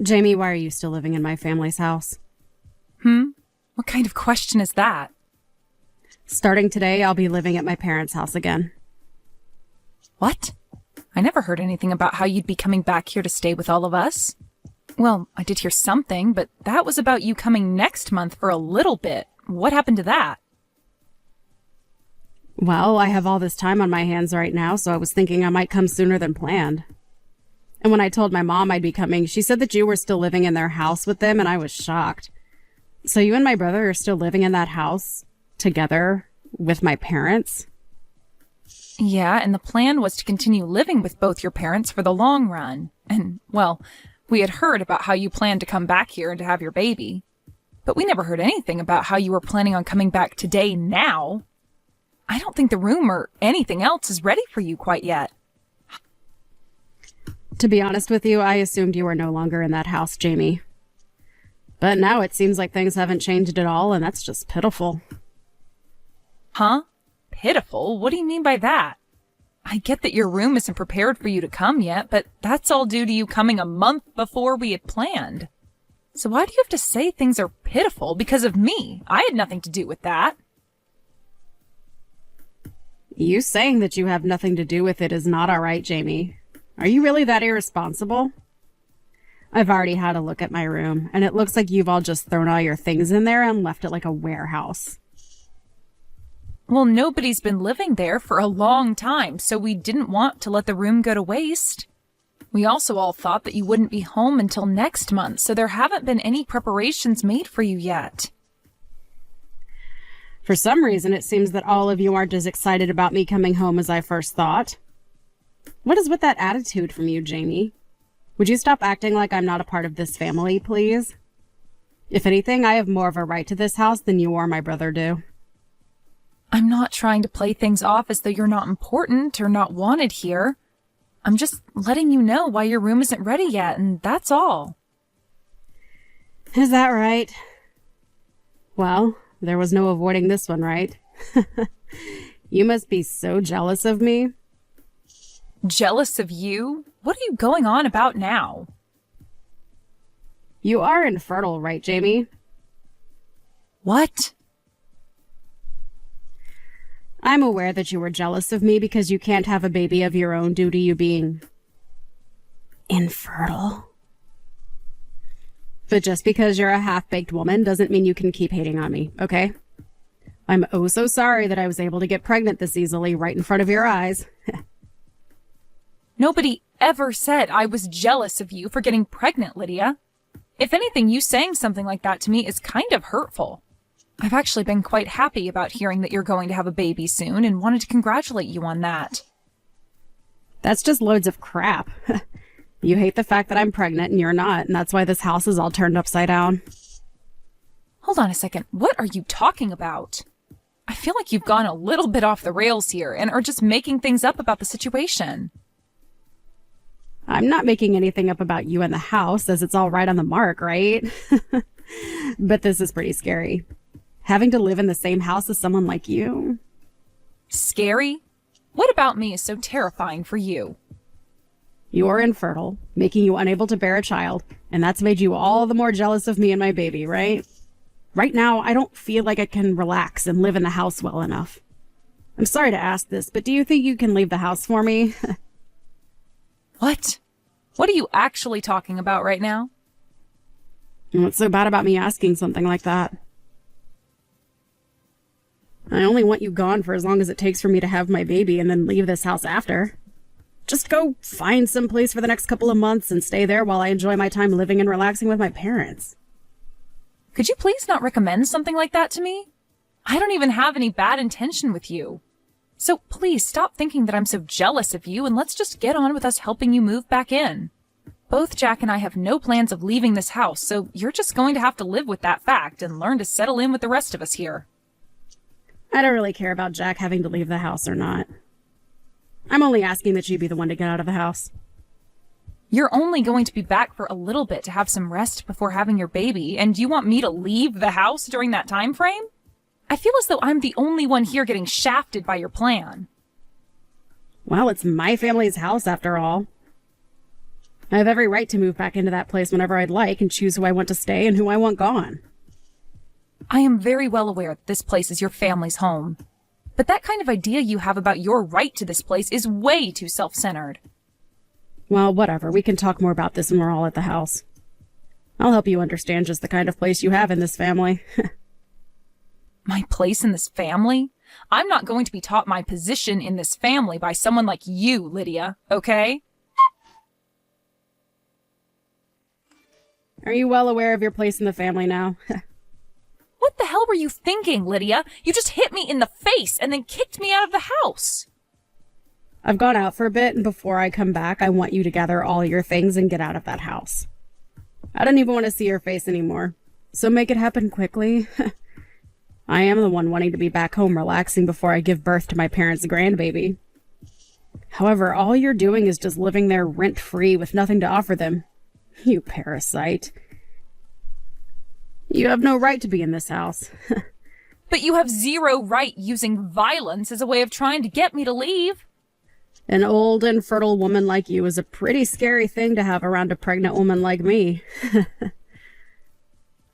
Jamie, why are you still living in my family's house? What kind of question is that? Starting today, I'll be living at my parents' house again. What? I never heard anything about how you'd be coming back here to stay with all of us. Well, I did hear something, but that was about you coming next month for a little bit. What happened to that? Well, I have all this time on my hands right now, so I was thinking I might come sooner than planned. And when I told my mom I'd be coming, she said that you were still living in their house with them, and I was shocked. So you and my brother are still living in that house together with my parents? Yeah, and the plan was to continue living with both your parents for the long run. And, well, we had heard about how you planned to come back here and to have your baby. But we never heard anything about how you were planning on coming back today now. I don't think the room or anything else is ready for you quite yet. To be honest with you, I assumed you were no longer in that house, Jamie. But now it seems like things haven't changed at all, and that's just pitiful. Huh? Pitiful? What do you mean by that? I get that your room isn't prepared for you to come yet, but that's all due to you coming a month before we had planned. So why do you have to say things are pitiful because of me? I had nothing to do with that. You saying that you have nothing to do with it is not all right, Jamie. Are you really that irresponsible? I've already had a look at my room, and it looks like you've all just thrown all your things in there and left it like a warehouse. Well, nobody's been living there for a long time, so we didn't want to let the room go to waste. We also all thought that you wouldn't be home until next month, so there haven't been any preparations made for you yet. For some reason, it seems that all of you aren't as excited about me coming home as I first thought. What is with that attitude from you, Jamie? Would you stop acting like I'm not a part of this family, please? If anything, I have more of a right to this house than you or my brother do. I'm not trying to play things off as though you're not important or not wanted here. I'm just letting you know why your room isn't ready yet, and that's all. Is that right? Well, there was no avoiding this one, right? You must be so jealous of me. Jealous of you? What are you going on about now? You are infertile, right, Jamie? What? I'm aware that you were jealous of me because you can't have a baby of your own due to you being infertile. But just because you're a half-baked woman doesn't mean you can keep hating on me, okay? I'm oh so sorry that I was able to get pregnant this easily right in front of your eyes. Nobody ever said I was jealous of you for getting pregnant, Lydia. If anything, you saying something like that to me is kind of hurtful. I've actually been quite happy about hearing that you're going to have a baby soon and wanted to congratulate you on that. That's just loads of crap. You hate the fact that I'm pregnant and you're not, and that's why this house is all turned upside down. Hold on a second. What are you talking about? I feel like you've gone a little bit off the rails here and are just making things up about the situation. I'm not making anything up about you and the house, as it's all right on the mark, right? But this is pretty scary. Having to live in the same house as someone like you. Scary? What about me is so terrifying for you? You're infertile, making you unable to bear a child, and that's made you all the more jealous of me and my baby, right? Right now, I don't feel like I can relax and live in the house well enough. I'm sorry to ask this, but do you think you can leave the house for me? What? What are you actually talking about right now? What's so bad about me asking something like that? I only want you gone for as long as it takes for me to have my baby and then leave this house after. Just go find some place for the next couple of months and stay there while I enjoy my time living and relaxing with my parents. Could you please not recommend something like that to me? I don't even have any bad intention with you. So please stop thinking that I'm so jealous of you and let's just get on with us helping you move back in. Both Jack and I have no plans of leaving this house, so you're just going to have to live with that fact and learn to settle in with the rest of us here. I don't really care about Jack having to leave the house or not. I'm only asking that you be the one to get out of the house. You're only going to be back for a little bit to have some rest before having your baby, and you want me to leave the house during that time frame? I feel as though I'm the only one here getting shafted by your plan. Well, it's my family's house after all. I have every right to move back into that place whenever I'd like and choose who I want to stay and who I want gone. I am very well aware that this place is your family's home. But that kind of idea you have about your right to this place is way too self-centered. Well, whatever. We can talk more about this when we're all at the house. I'll help you understand just the kind of place you have in this family. My place in this family? I'm not going to be taught my position in this family by someone like you, Lydia, okay? Are you well aware of your place in the family now? What the hell were you thinking, Lydia? You just hit me in the face and then kicked me out of the house. I've gone out for a bit, and before I come back, I want you to gather all your things and get out of that house. I don't even want to see your face anymore, so make it happen quickly. I am the one wanting to be back home relaxing before I give birth to my parents' grandbaby. However, all you're doing is just living there rent-free with nothing to offer them. You parasite. You have no right to be in this house. But you have zero right using violence as a way of trying to get me to leave. An old, infertile woman like you is a pretty scary thing to have around a pregnant woman like me.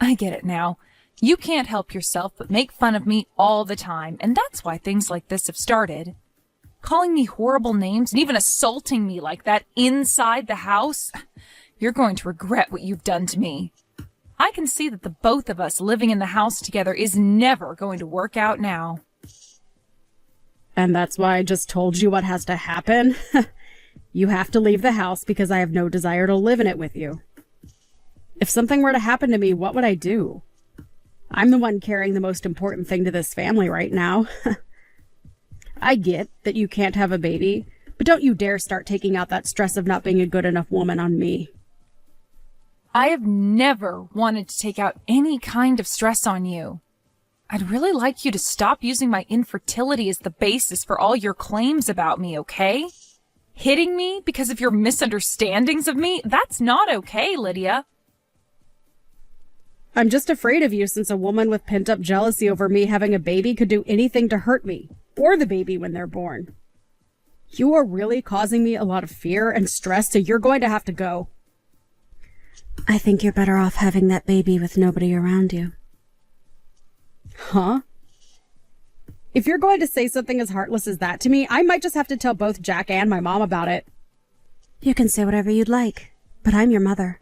I get it now. You can't help yourself but make fun of me all the time, and that's why things like this have started. Calling me horrible names and even assaulting me like that inside the house. You're going to regret what you've done to me. I can see that the both of us living in the house together is never going to work out now. And that's why I just told you what has to happen. You have to leave the house because I have no desire to live in it with you. If something were to happen to me, what would I do? I'm the one carrying the most important thing to this family right now. I get that you can't have a baby, but don't you dare start taking out that stress of not being a good enough woman on me. I have never wanted to take out any kind of stress on you. I'd really like you to stop using my infertility as the basis for all your claims about me, okay? Hitting me because of your misunderstandings of me? That's not okay, Lydia. I'm just afraid of you since a woman with pent-up jealousy over me having a baby could do anything to hurt me, or the baby when they're born. You are really causing me a lot of fear and stress, so you're going to have to go. I think you're better off having that baby with nobody around you. Huh? If you're going to say something as heartless as that to me, I might just have to tell both Jack and my mom about it. You can say whatever you'd like, but I'm your mother.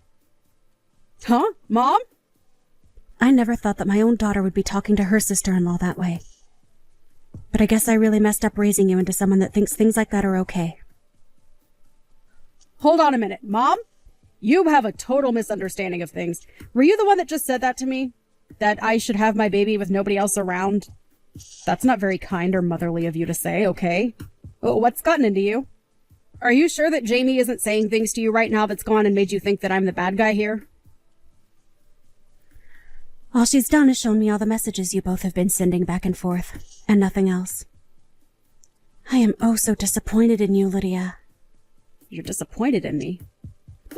Huh? Mom? I never thought that my own daughter would be talking to her sister-in-law that way. But I guess I really messed up raising you into someone that thinks things like that are okay. Hold on a minute. Mom? You have a total misunderstanding of things. Were you the one that just said that to me? That I should have my baby with nobody else around? That's not very kind or motherly of you to say, okay? What's gotten into you? Are you sure that Jamie isn't saying things to you right now that's gone and made you think that I'm the bad guy here? All she's done is shown me all the messages you both have been sending back and forth, and nothing else. I am oh so disappointed in you, Lydia. You're disappointed in me?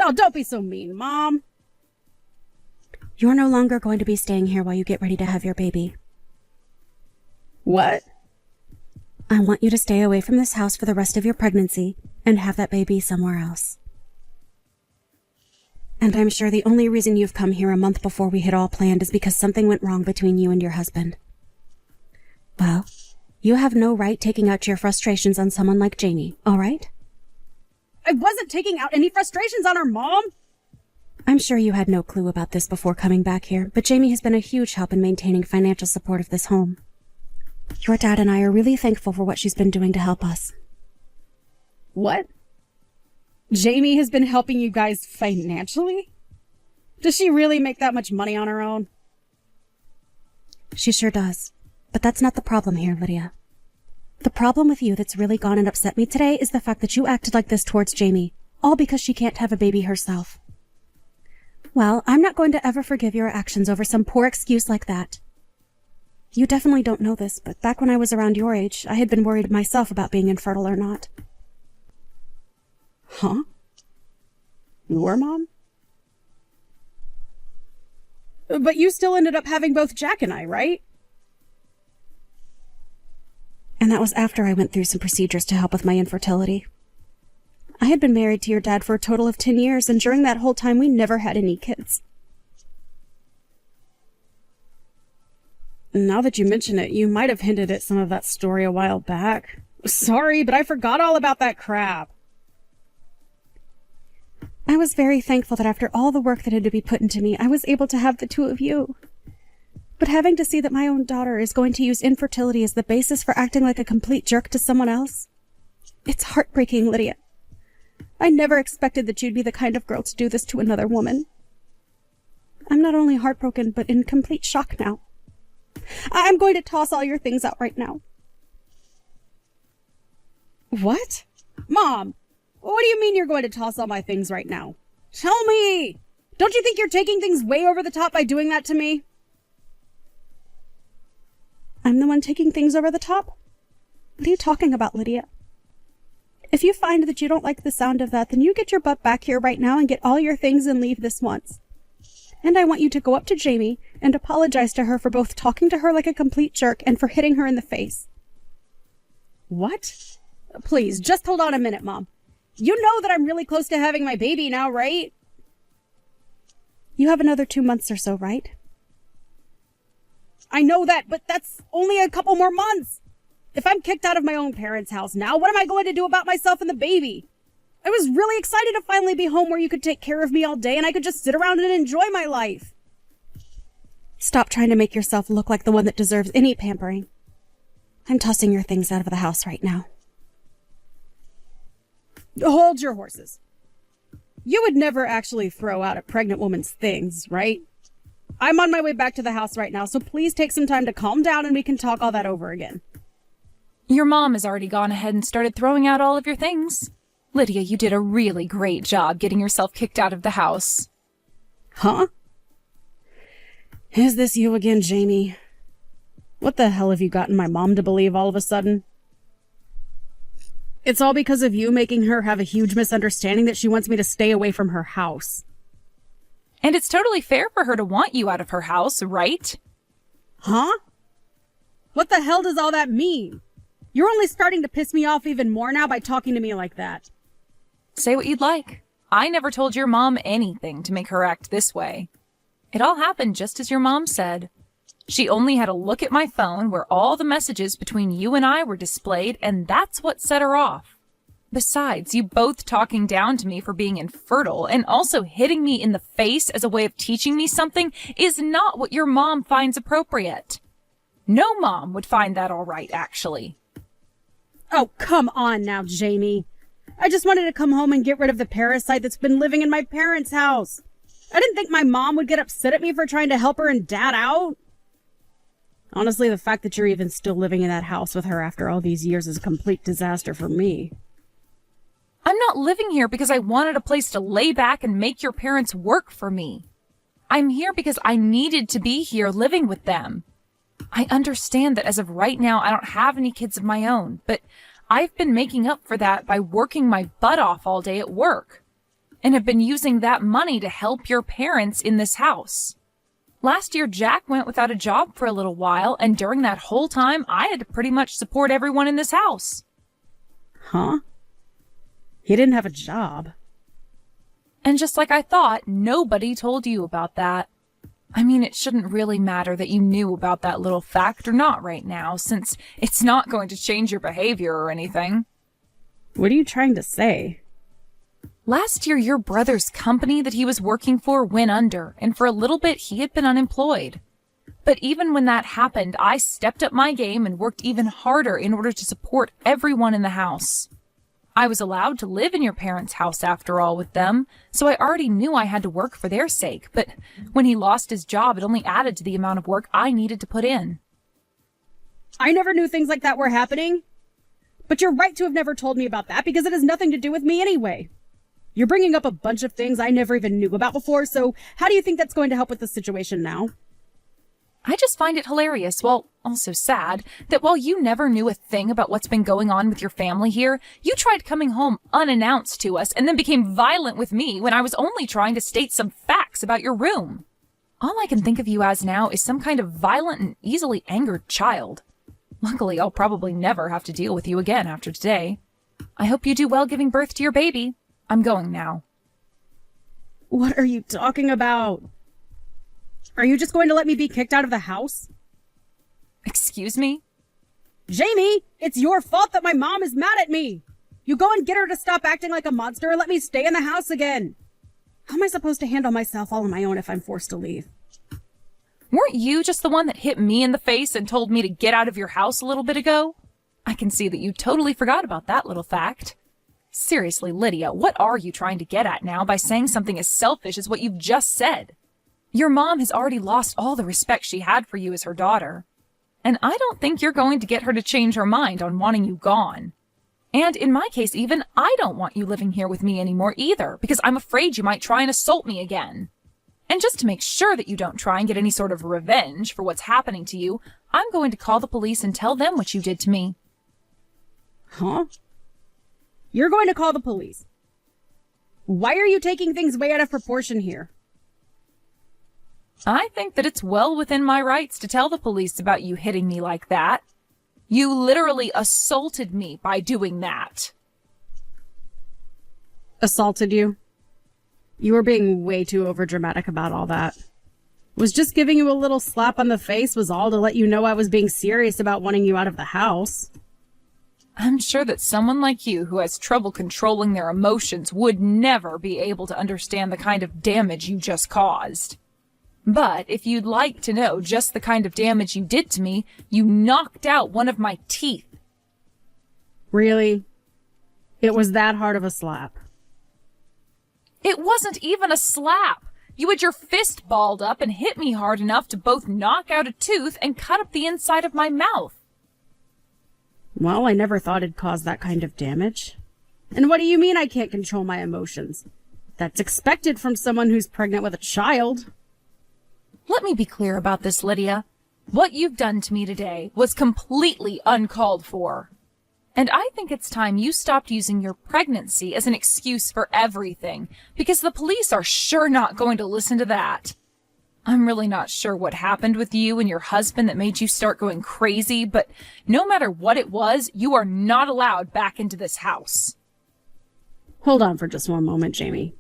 Oh, don't be so mean, Mom. You're no longer going to be staying here while you get ready to have your baby. What? I want you to stay away from this house for the rest of your pregnancy and have that baby somewhere else. And I'm sure the only reason you've come here a month before we had all planned is because something went wrong between you and your husband. Well, you have no right taking out your frustrations on someone like Jamie, all right? I wasn't taking out any frustrations on her, Mom. I'm sure you had no clue about this before coming back here, but Jamie has been a huge help in maintaining financial support of this home. Your dad and I are really thankful for what she's been doing to help us. What? Jamie has been helping you guys financially? Does she really make that much money on her own? She sure does. But that's not the problem here, Lydia. The problem with you that's really gone and upset me today is the fact that you acted like this towards Jamie, all because she can't have a baby herself. Well, I'm not going to ever forgive your actions over some poor excuse like that. You definitely don't know this, but back when I was around your age, I had been worried myself about being infertile or not. Huh? You were, Mom? But you still ended up having both Jack and I, right? And that was after I went through some procedures to help with my infertility. I had been married to your dad for a total of 10 years, and during that whole time, we never had any kids. Now that you mention it, you might have hinted at some of that story a while back. Sorry, but I forgot all about that crap. I was very thankful that after all the work that had to be put into me, I was able to have the two of you. But having to see that my own daughter is going to use infertility as the basis for acting like a complete jerk to someone else, it's heartbreaking, Lydia. I never expected that you'd be the kind of girl to do this to another woman. I'm not only heartbroken, but in complete shock now. I'm going to toss all your things out right now. What? Mom, what do you mean you're going to toss all my things right now? Tell me! Don't you think you're taking things way over the top by doing that to me? I'm the one taking things over the top? What are you talking about, Lydia? If you find that you don't like the sound of that, then you get your butt back here right now and get all your things and leave this once. And I want you to go up to Jamie and apologize to her for both talking to her like a complete jerk and for hitting her in the face. What? Please, just hold on a minute, Mom. You know that I'm really close to having my baby now, right? You have another 2 months or so, right? I know that, but that's only a couple more months. If I'm kicked out of my own parents' house now, what am I going to do about myself and the baby? I was really excited to finally be home where you could take care of me all day and I could just sit around and enjoy my life. Stop trying to make yourself look like the one that deserves any pampering. I'm tossing your things out of the house right now. Hold your horses. You would never actually throw out a pregnant woman's things, right? I'm on my way back to the house right now, so please take some time to calm down and we can talk all that over again. Your mom has already gone ahead and started throwing out all of your things. Lydia, you did a really great job getting yourself kicked out of the house. Huh? Is this you again, Jamie? What the hell have you gotten my mom to believe all of a sudden? It's all because of you making her have a huge misunderstanding that she wants me to stay away from her house. And it's totally fair for her to want you out of her house, right? Huh? What the hell does all that mean? You're only starting to piss me off even more now by talking to me like that. Say what you'd like. I never told your mom anything to make her act this way. It all happened just as your mom said. She only had a look at my phone where all the messages between you and I were displayed, and that's what set her off. Besides, you both talking down to me for being infertile and also hitting me in the face as a way of teaching me something is not what your mom finds appropriate. No mom would find that all right, actually. Oh, come on now, Jamie. I just wanted to come home and get rid of the parasite that's been living in my parents' house. I didn't think my mom would get upset at me for trying to help her and Dad out. Honestly, the fact that you're even still living in that house with her after all these years is a complete disaster for me. I'm not living here because I wanted a place to lay back and make your parents work for me. I'm here because I needed to be here living with them. I understand that as of right now, I don't have any kids of my own, but I've been making up for that by working my butt off all day at work and have been using that money to help your parents in this house. Last year, Jack went without a job for a little while, and during that whole time, I had to pretty much support everyone in this house. Huh? He didn't have a job. And just like I thought, nobody told you about that. I mean, it shouldn't really matter that you knew about that little fact or not right now, since it's not going to change your behavior or anything. What are you trying to say? Last year, your brother's company that he was working for went under, and for a little bit, he had been unemployed. But even when that happened, I stepped up my game and worked even harder in order to support everyone in the house. I was allowed to live in your parents' house after all with them, so I already knew I had to work for their sake, but when he lost his job, it only added to the amount of work I needed to put in. I never knew things like that were happening. But you're right to have never told me about that because it has nothing to do with me anyway. You're bringing up a bunch of things I never even knew about before, so how do you think that's going to help with the situation now? I just find it hilarious, well, also sad, that while you never knew a thing about what's been going on with your family here, you tried coming home unannounced to us and then became violent with me when I was only trying to state some facts about your room. All I can think of you as now is some kind of violent and easily angered child. Luckily, I'll probably never have to deal with you again after today. I hope you do well giving birth to your baby. I'm going now. What are you talking about? Are you just going to let me be kicked out of the house? Excuse me? Jamie, it's your fault that my mom is mad at me. You go and get her to stop acting like a monster and let me stay in the house again. How am I supposed to handle myself all on my own if I'm forced to leave? Weren't you just the one that hit me in the face and told me to get out of your house a little bit ago? I can see that you totally forgot about that little fact. Seriously, Lydia, what are you trying to get at now by saying something as selfish as what you've just said? Your mom has already lost all the respect she had for you as her daughter. And I don't think you're going to get her to change her mind on wanting you gone. And in my case even, I don't want you living here with me anymore either, because I'm afraid you might try and assault me again. And just to make sure that you don't try and get any sort of revenge for what's happening to you, I'm going to call the police and tell them what you did to me. Huh? You're going to call the police? Why are you taking things way out of proportion here? I think that it's well within my rights to tell the police about you hitting me like that. You literally assaulted me by doing that. Assaulted you? You were being way too overdramatic about all that. Was just giving you a little slap on the face was all to let you know I was being serious about wanting you out of the house. I'm sure that someone like you who has trouble controlling their emotions would never be able to understand the kind of damage you just caused. But if you'd like to know just the kind of damage you did to me, you knocked out one of my teeth. Really? It was that hard of a slap? It wasn't even a slap. You had your fist balled up and hit me hard enough to both knock out a tooth and cut up the inside of my mouth. Well, I never thought it'd cause that kind of damage. And what do you mean I can't control my emotions? That's expected from someone who's pregnant with a child. Let me be clear about this, Lydia. What you've done to me today was completely uncalled for. And I think it's time you stopped using your pregnancy as an excuse for everything, because the police are sure not going to listen to that. I'm really not sure what happened with you and your husband that made you start going crazy, but no matter what it was, you are not allowed back into this house. Hold on for just one moment, Jamie.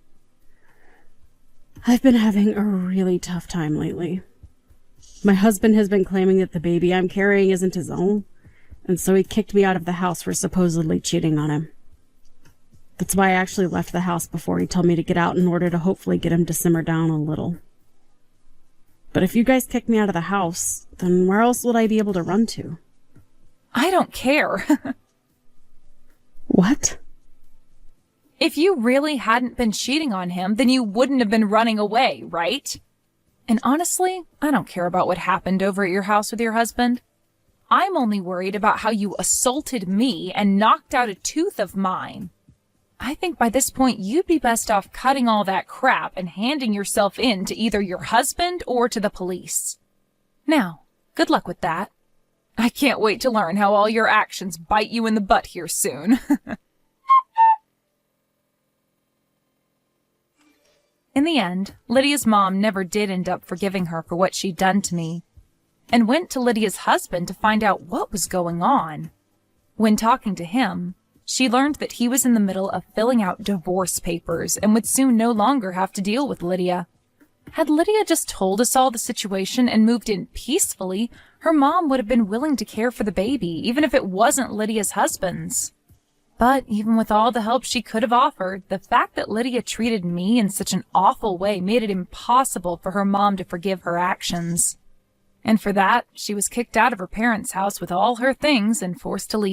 I've been having a really tough time lately. My husband has been claiming that the baby I'm carrying isn't his own, and so he kicked me out of the house for supposedly cheating on him. That's why I actually left the house before he told me to get out in order to hopefully get him to simmer down a little. But if you guys kick me out of the house, then where else would I be able to run to? I don't care. What? If you really hadn't been cheating on him, then you wouldn't have been running away, right? And honestly, I don't care about what happened over at your house with your husband. I'm only worried about how you assaulted me and knocked out a tooth of mine. I think by this point you'd be best off cutting all that crap and handing yourself in to either your husband or to the police. Now, good luck with that. I can't wait to learn how all your actions bite you in the butt here soon. In the end, Lydia's mom never did end up forgiving her for what she'd done to me, and went to Lydia's husband to find out what was going on. When talking to him, she learned that he was in the middle of filling out divorce papers and would soon no longer have to deal with Lydia. Had Lydia just told us all the situation and moved in peacefully, her mom would have been willing to care for the baby, even if it wasn't Lydia's husband's. But even with all the help she could have offered, the fact that Lydia treated me in such an awful way made it impossible for her mom to forgive her actions. And for that, she was kicked out of her parents' house with all her things and forced to leave.